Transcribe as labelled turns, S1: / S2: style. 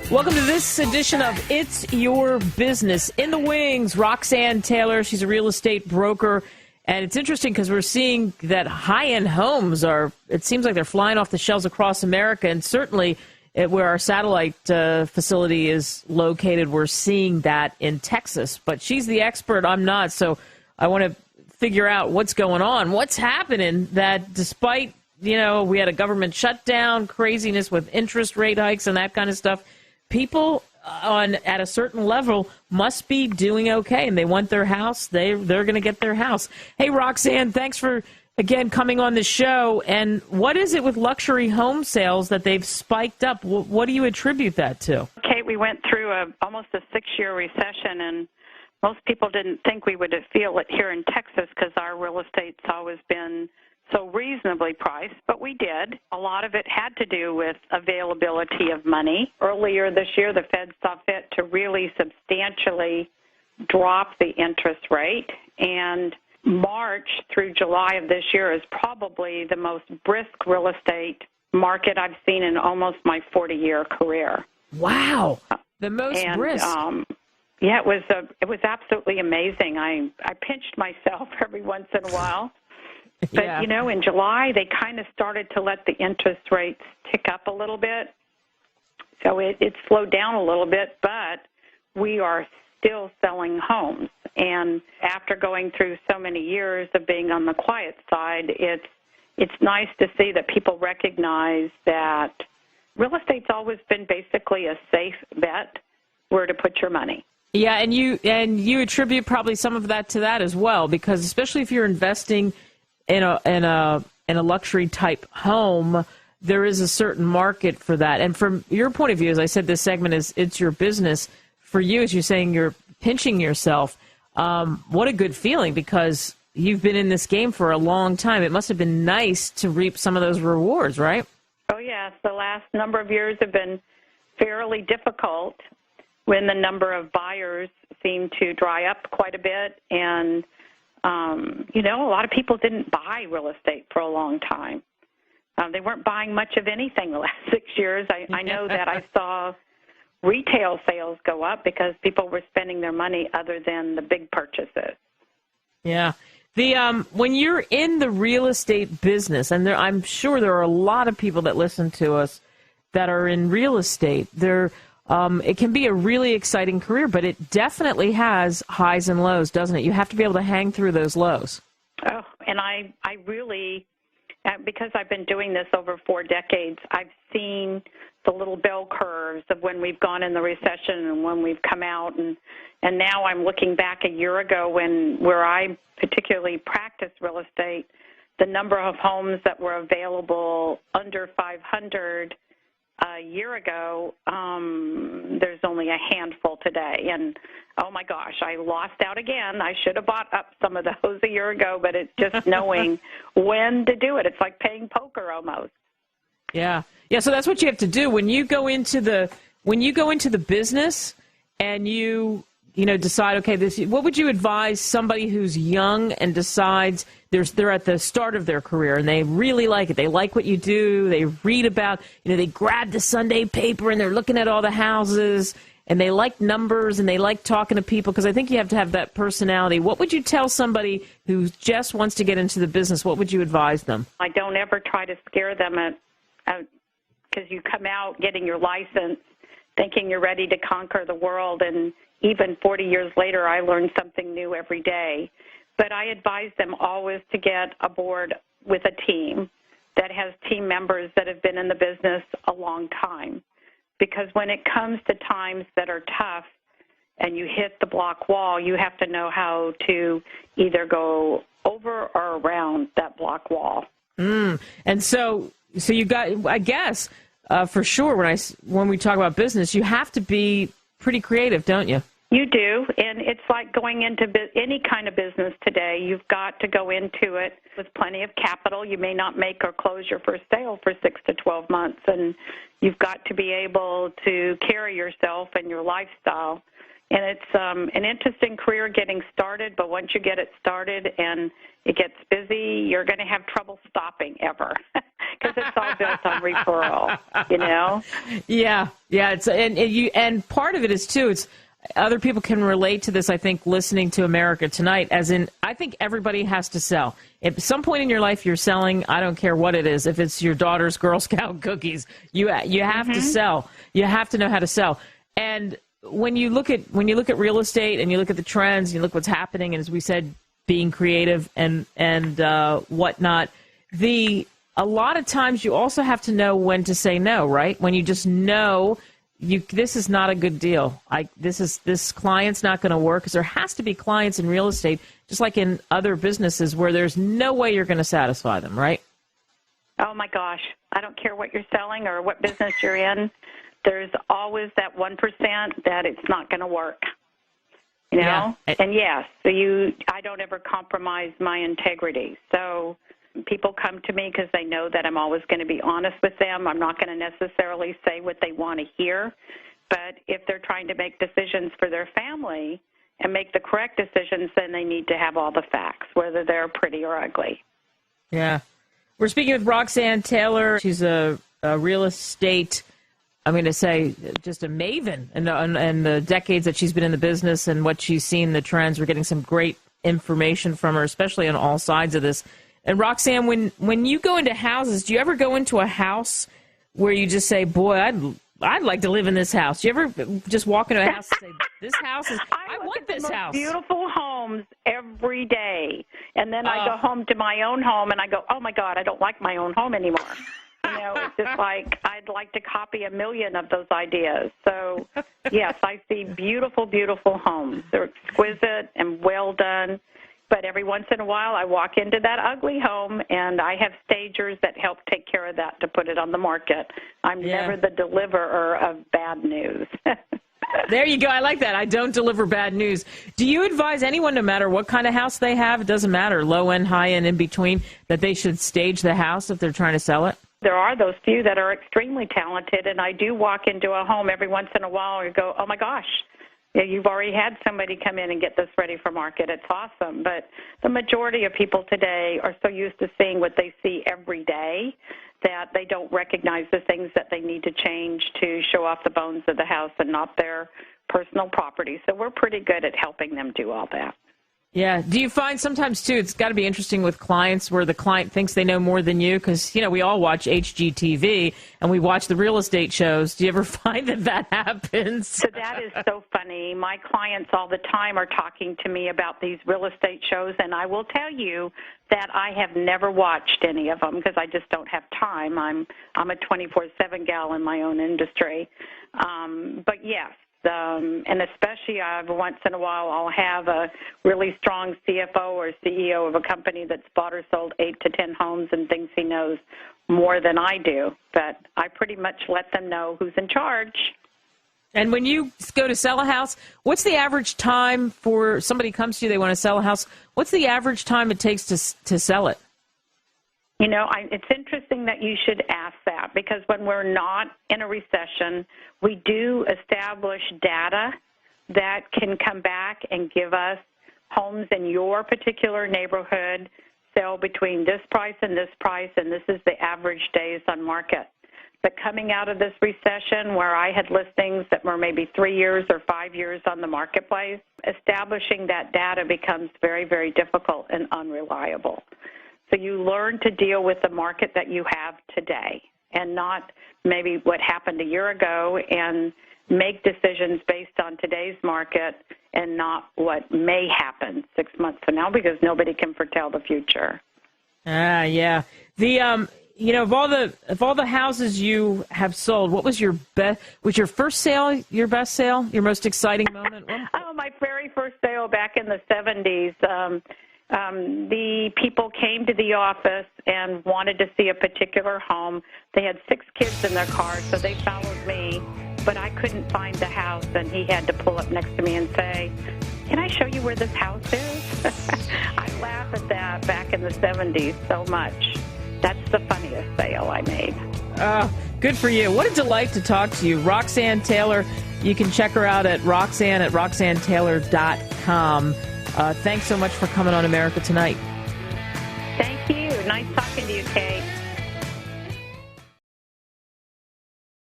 S1: Welcome to this edition of It's Your Business. In the wings, Roxann Taylor. She's a real estate broker. And it's interesting because we're seeing that high-end homes it seems like they're flying off the shelves across America. And certainly where our satellite facility is located, we're seeing that in Texas. But she's the expert. I'm not. So I want to figure out what's going on. What's happening that despite, we had a government shutdown, craziness with interest rate hikes and that kind of stuff, people at a certain level must be doing okay, and they want their house. They're going to get their house. Hey, Roxann, thanks for, again, coming on the show. And what is it with luxury home sales that they've spiked up? What do you attribute that to?
S2: Kate, we went through almost a 6-year recession, and most people didn't think we would feel it here in Texas because our real estate's always been so reasonably priced, but we did. A lot of it had to do with availability of money. Earlier this year, the Fed saw fit to really substantially drop the interest rate, and March through July of this year is probably the most brisk real estate market I've seen in almost my 40-year career.
S1: Wow, the most brisk.
S2: Yeah, it was absolutely amazing. I pinched myself every once in a while. But,
S1: yeah.
S2: In July, they kind of started to let the interest rates tick up a little bit. So it slowed down a little bit, but we are still selling homes. And after going through so many years of being on the quiet side, it's nice to see that people recognize that real estate's always been basically a safe bet where to put your money.
S1: Yeah, and you attribute probably some of that to that as well, because especially if you're investing in a luxury type home, there is a certain market for that. And from your point of view, as I said, this segment is It's Your Business. For you, as you're saying, you're pinching yourself. What a good feeling, because you've been in this game for a long time. It must have been nice to reap some of those rewards, right?
S2: Oh, yes. The last number of years have been fairly difficult when the number of buyers seem to dry up quite a bit. And a lot of people didn't buy real estate for a long time. They weren't buying much of anything the last 6 years. I know that I saw retail sales go up because people were spending their money other than the big purchases.
S1: Yeah. When you're in the real estate business, and I'm sure there are a lot of people that listen to us that are in real estate, it can be a really exciting career, but it definitely has highs and lows, doesn't it? You have to be able to hang through those lows.
S2: Oh, and I really, because I've been doing this over 4 decades, I've seen the little bell curves of when we've gone in the recession and when we've come out. And now I'm looking back a year ago where I particularly practiced real estate, the number of homes that were available under 500 a year ago, there's only a handful today. And, oh, my gosh, I lost out again. I should have bought up some of those a year ago, but it's just knowing when to do it. It's like playing poker almost.
S1: Yeah. Yeah, so that's what you have to do. When you go into the business and you decide, okay, what would you advise somebody who's young and decides they're at the start of their career and they really like it. They like what you do. They read about, they grab the Sunday paper and they're looking at all the houses and they like numbers and they like talking to people, because I think you have to have that personality. What would you tell somebody who just wants to get into the business? What would you advise them?
S2: I don't ever try to scare them because you come out getting your license thinking you're ready to conquer the world, and even 40 years later, I learn something new every day. But I advise them always to get aboard with a team that has team members that have been in the business a long time. Because when it comes to times that are tough and you hit the block wall, you have to know how to either go over or around that block wall.
S1: And so you got, I guess, for sure, when we talk about business, you have to be pretty creative, don't you?
S2: You do, and it's like going into any kind of business today. You've got to go into it with plenty of capital. You may not make or close your first sale for 6 to 12 months, and you've got to be able to carry yourself and your lifestyle And it's an interesting career getting started, but once you get it started and it gets busy, you're going to have trouble stopping ever because it's all built on referral, you know?
S1: Yeah. It's and part of it is, too, it's other people can relate to this, I think, listening to America Tonight, as in I think everybody has to sell. If at some point in your life you're selling, I don't care what it is. If it's your daughter's Girl Scout cookies, you have to sell. You have to know how to sell. And when you look at real estate and you look at the trends, you look what's happening, and as we said, being creative and whatnot, a lot of times you also have to know when to say no, right? When you just know this is not a good deal. This client's not going to work, because there has to be clients in real estate, just like in other businesses, where there's no way you're going to satisfy them, right?
S2: Oh my gosh, I don't care what you're selling or what business you're in. There's always that 1% that it's not going to work, you know?
S1: Yeah.
S2: And yes, I don't ever compromise my integrity. So people come to me because they know that I'm always going to be honest with them. I'm not going to necessarily say what they want to hear. But if they're trying to make decisions for their family and make the correct decisions, then they need to have all the facts, whether they're pretty or ugly.
S1: Yeah. We're speaking with Roxann Taylor. She's a real estate, I'm going to say, just a maven in the decades that she's been in the business and what she's seen, the trends. We're getting some great information from her, especially on all sides of this. And Roxann, when you go into houses, do you ever go into a house where you just say, boy, I'd like to live in this house? Do you ever just walk into a house and say, this house is, I want this house?
S2: Beautiful homes every day. And then I go home to my own home and I go, oh my God, I don't like my own home anymore. You know, it's just like I'd like to copy a million of those ideas. So, yes, I see beautiful, beautiful homes. They're exquisite and well done. But every once in a while, I walk into that ugly home, and I have stagers that help take care of that to put it on the market. I'm never the deliverer of bad news.
S1: There you go. I like that. I don't deliver bad news. Do you advise anyone, no matter what kind of house they have, it doesn't matter, low end, high end, in between, that they should stage the house if they're trying to sell it?
S2: There are those few that are extremely talented, and I do walk into a home every once in a while and go, oh my gosh, you've already had somebody come in and get this ready for market. It's awesome. But the majority of people today are so used to seeing what they see every day that they don't recognize the things that they need to change to show off the bones of the house and not their personal property. So we're pretty good at helping them do all that.
S1: Yeah. Do you find sometimes, too, it's got to be interesting with clients where the client thinks they know more than you? Because, you know, we all watch HGTV and we watch the real estate shows. Do you ever find that happens?
S2: So that is so funny. My clients all the time are talking to me about these real estate shows, and I will tell you that I have never watched any of them because I just don't have time. I'm a 24/7 gal in my own industry. But yes. And especially once in a while I'll have a really strong CFO or CEO of a company that's bought or sold 8 to 10 homes and thinks he knows more than I do. But I pretty much let them know who's in charge.
S1: And when you go to sell a house, what's the average time for somebody comes to you, they want to sell a house? What's the average time it takes to sell it?
S2: You know, it's interesting that you should ask that because when we're not in a recession, we do establish data that can come back and give us homes in your particular neighborhood sell between this price, and this is the average days on market. But coming out of this recession where I had listings that were maybe 3 years or 5 years on the marketplace, establishing that data becomes very, very difficult and unreliable. So you learn to deal with the market that you have today and not maybe what happened a year ago, and make decisions based on today's market and not what may happen 6 months from now, because nobody can foretell the future.
S1: Yeah. Of all the houses you have sold, what was your first sale, your best sale, your most exciting moment?
S2: Oh, my very first sale back in the 70s. The people came to the office and wanted to see a particular home. They had 6 kids in their car, so they followed me, but I couldn't find the house, and he had to pull up next to me and say, "Can I show you where this house is?" I laugh at that back in the 70s so much. That's the funniest sale I made.
S1: Good for you. What a delight to talk to you. Roxann Taylor, You can check her out at Roxann at roxanntaylor.com. Thanks so much for coming on America Tonight.
S2: Thank you. Nice talking to you, Kay.